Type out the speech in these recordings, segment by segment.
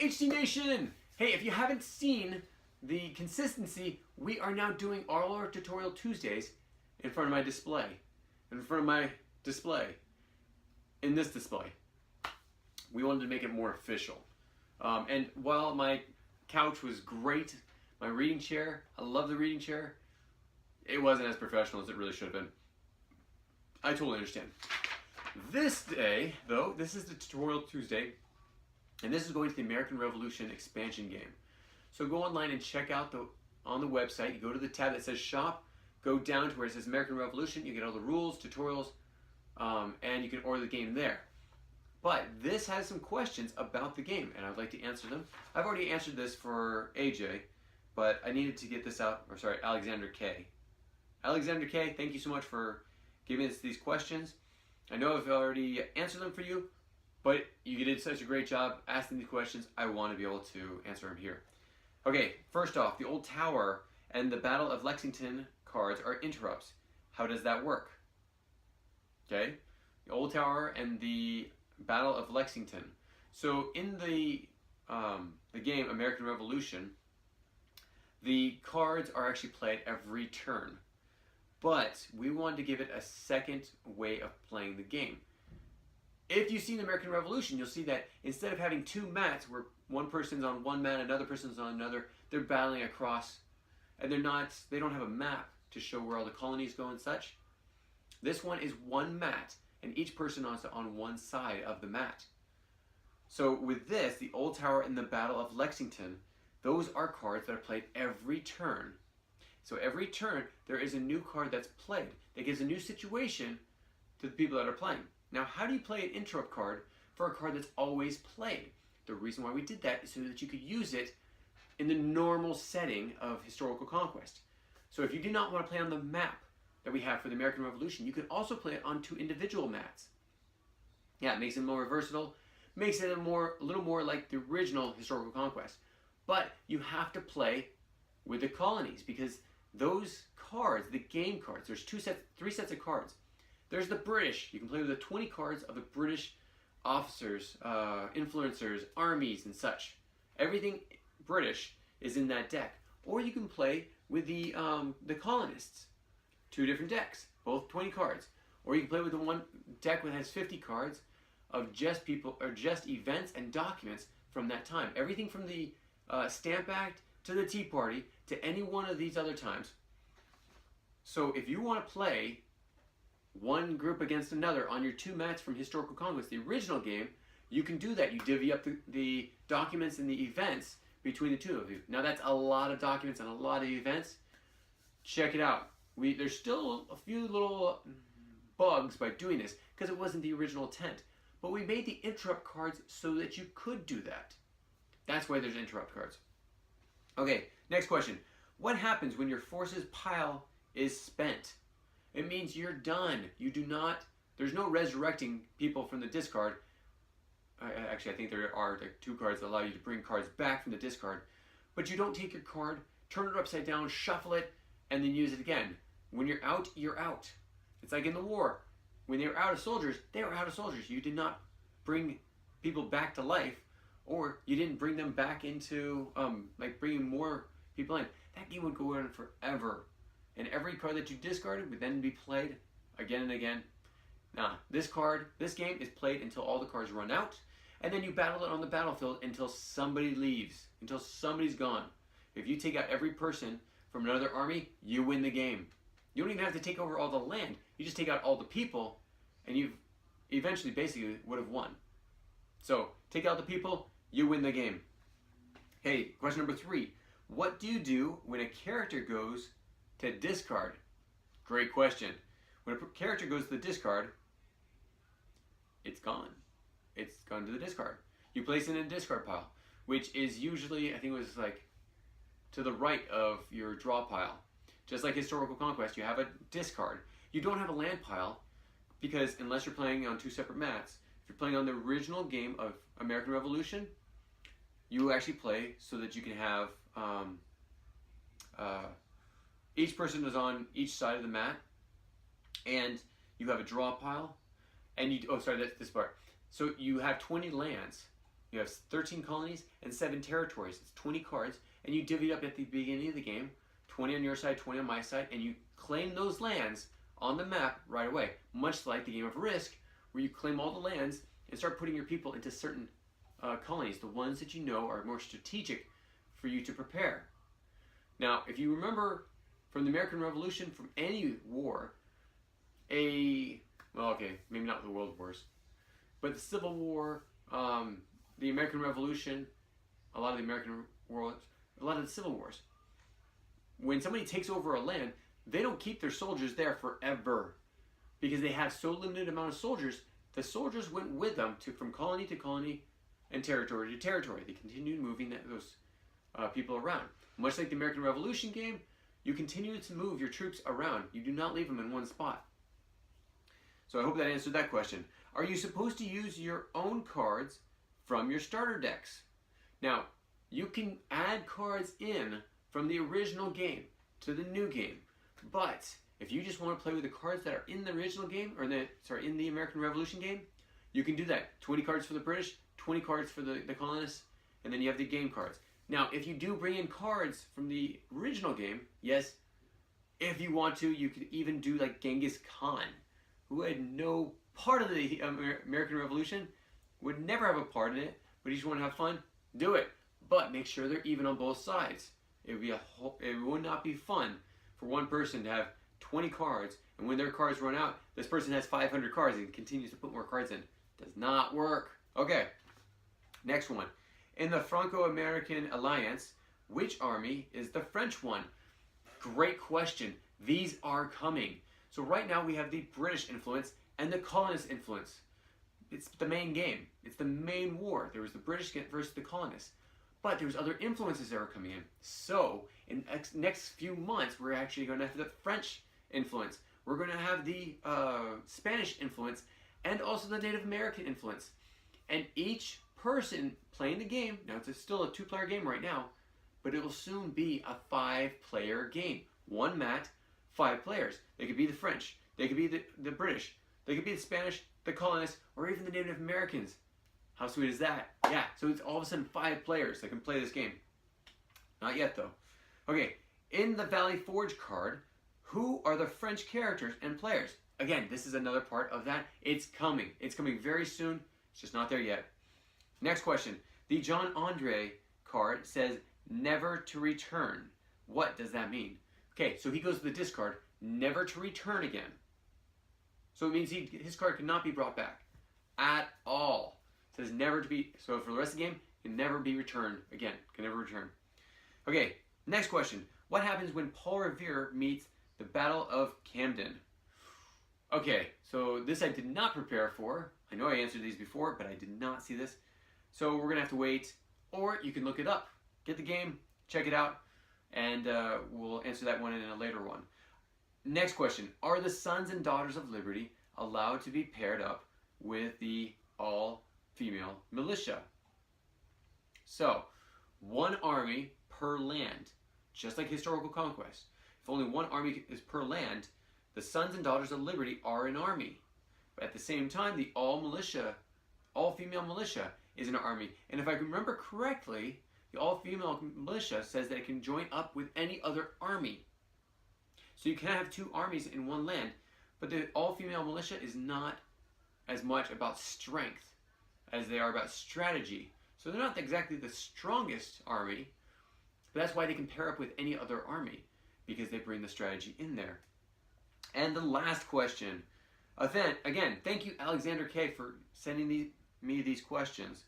HD Nation! Hey, if you haven't seen the consistency, we are now doing all our tutorial Tuesdays in front of my display. In front of my display. In this display. We wanted to make it more official. And while my couch was great, my reading chair, I love the reading chair, it wasn't as professional as it really should have been. I totally understand. This day, though, this is the Tutorial Tuesday, and this is going to the American Revolution expansion game. So go online and check out on the website. You go to the tab that says Shop, go down to where it says American Revolution, you get all the rules, tutorials, and you can order the game there. But this has some questions about the game, and I'd like to answer them. I've already answered this for AJ, but I needed to get this out, or sorry, Alexander K. Alexander K, thank you so much for giving us these questions. I know I've already answered them for you, but you did such a great job asking these questions. I want to be able to answer them here. Okay, first off, the Old Tower and the Battle of Lexington cards are interrupts. How does that work? Okay, the Old Tower and the Battle of Lexington. So in the game American Revolution, the cards are actually played every turn. But we wanted to give it a second way of playing the game. If you've seen American Revolution, you'll see that instead of having two mats where one person's on one mat, another person's on another, they're battling across, and they don't have a map to show where all the colonies go and such. This one is one mat, and each person is on one side of the mat. So with this, the Old Tower and the Battle of Lexington, those are cards that are played every turn. So every turn, there is a new card that's played that gives a new situation to the people that are playing. Now, how do you play an interrupt card for a card that's always played? The reason why we did that is so that you could use it in the normal setting of historical conquest. So if you do not want to play on the map that we have for the American Revolution, you can also play it on two individual mats. Yeah, it makes it more versatile, makes it a little more like the original historical conquest. But you have to play with the colonies because those cards, the game cards, there's three sets of cards. There's the British. You can play with the 20 cards of the British officers, influencers, armies, and such. Everything British is in that deck. Or you can play with the colonists. Two different decks, both 20 cards. Or you can play with the one deck that has 50 cards of just people or just events and documents from that time. Everything from the Stamp Act to the Tea Party to any one of these other times. So if you want to play one group against another on your two mats from Historical Conquest, the original game, you can do that. You divvy up the documents and the events between the two of you. Now that's a lot of documents and a lot of events. Check it out. There's still a few little bugs by doing this because it wasn't the original intent. But we made the interrupt cards so that you could do that. That's why there's interrupt cards. Okay, next question. What happens when your forces pile is spent? It means you're done. There's no resurrecting people from the discard. Actually, I think there are two cards that allow you to bring cards back from the discard. But you don't take your card, turn it upside down, shuffle it, and then use it again. When you're out, you're out. It's like in the war. When they were out of soldiers, they were out of soldiers. You did not bring people back to life, or you didn't bring them back into, like bringing more people in. That game would go on forever. And every card that you discarded would then be played again and again. Nah, this game is played until all the cards run out, and then you battle it on the battlefield until somebody leaves, until somebody's gone. If you take out every person from another army, you win the game. You don't even have to take over all the land. You just take out all the people, and you eventually basically would have won. So, take out the people, you win the game. Hey, question number 3. What do you do when a character goes to discard? Great question. When a character goes to the discard, it's gone. It's gone to the discard. You place it in a discard pile, which is usually, I think it was like to the right of your draw pile. Just like Historical Conquest, you have a discard. You don't have a land pile because unless you're playing on two separate mats, if you're playing on the original game of American Revolution, you actually play so that you can have each person is on each side of the mat, and you have a draw pile, and that's this part. So you have 20 lands, you have 13 colonies and 7 territories. It's 20 cards, and you divvy it up at the beginning of the game, 20 on your side, 20 on my side, and you claim those lands on the map right away, much like the game of Risk, where you claim all the lands and start putting your people into certain colonies, the ones that you know are more strategic for you to prepare. Now, if you remember from the American Revolution, from any war, well, okay, maybe not the World Wars, but the Civil War, the American Revolution, a lot of the Civil Wars, when somebody takes over a land, they don't keep their soldiers there forever because they have so limited amount of soldiers. The soldiers went with them from colony to colony and territory to territory. They continued moving those people around. Much like the American Revolution game, you continue to move your troops around. You do not leave them in one spot. So I hope that answered that question. Are you supposed to use your own cards from your starter decks? Now, you can add cards in from the original game to the new game, but if you just want to play with the cards that are in the original game, or in the American Revolution game, you can do that. 20 cards for the British, 20 cards for the colonists, and then you have the game cards. Now, if you do bring in cards from the original game, yes, if you want to, you could even do like Genghis Khan, who had no part of the American Revolution, would never have a part in it, but you just want to have fun, do it. But make sure they're even on both sides. It would not be fun for one person to have 20 cards, and when their cards run out, this person has 500 cards and continues to put more cards in. Does not work. Okay, next one. In the Franco-American Alliance, which army is the French one? Great question. These are coming. So right now we have the British influence and the colonist influence. It's the main game. It's the main war. There was the British versus the colonists. But there's other influences that are coming in. So in the next few months, we're actually going to have the French influence. We're going to have the Spanish influence and also the Native American influence. And each person playing the game, now it's still a 2-player game right now, but it will soon be a 5-player game. One mat, 5 players. They could be the French, they could be the British, they could be the Spanish, the colonists, or even the Native Americans. How sweet is that? Yeah, so it's all of a sudden 5 players that can play this game. Not yet though. Okay, in the Valley Forge card, who are the French characters and players? Again, this is another part of that. It's coming. It's coming very soon. It's just not there yet. Next question. The John Andre card says never to return. What does that mean? Okay, so he goes to the discard, never to return again. So it means his card cannot be brought back at all. It says never to be, so for the rest of the game, can never be returned again. Can never return. Okay, next question. What happens when Paul Revere meets the Battle of Camden? Okay, so this I did not prepare for. I know I answered these before, but I did not see this. So we're going to have to wait, or you can look it up. Get the game, check it out, and we'll answer that one in a later one. Next question. Are the Sons and Daughters of Liberty allowed to be paired up with the all-female militia? So, one army per land, just like historical conquest. If only one army is per land, the Sons and Daughters of Liberty are an army. But at the same time, the all-female militia is an army. And if I can remember correctly, the all-female militia says that it can join up with any other army. So you can have 2 armies in one land, but the all-female militia is not as much about strength as they are about strategy. So they're not exactly the strongest army, but that's why they can pair up with any other army, because they bring the strategy in there. And the last question. Again, thank you, Alexander K, for sending me these questions.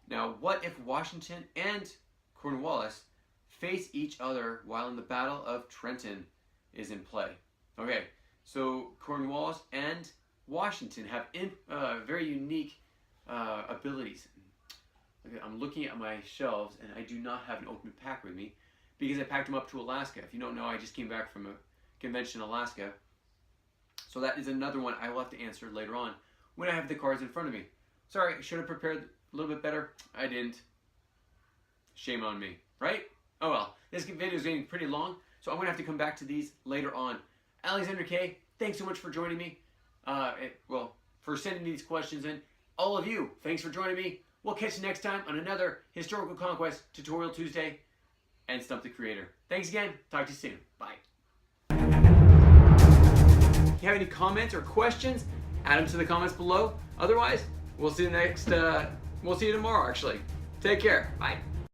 Now, what if Washington and Cornwallis face each other while in the Battle of Trenton is in play? Okay, so Cornwallis and Washington have very unique abilities. Okay, I'm looking at my shelves, and I do not have an open pack with me because I packed them up to Alaska. If you don't know, I just came back from a convention in Alaska. So that is another one I will have to answer later on when I have the cards in front of me. Sorry, I should have prepared a little bit better. I didn't. Shame on me, right? Oh well, this video is getting pretty long, so I'm going to have to come back to these later on. Alexander K, thanks so much for joining me. For sending these questions in. All of you, thanks for joining me. We'll catch you next time on another Historical Conquest Tutorial Tuesday and Stump the Creator. Thanks again. Talk to you soon. Bye. If you have any comments or questions, add them to the comments below. Otherwise, we'll see you tomorrow, actually. Take care. Bye.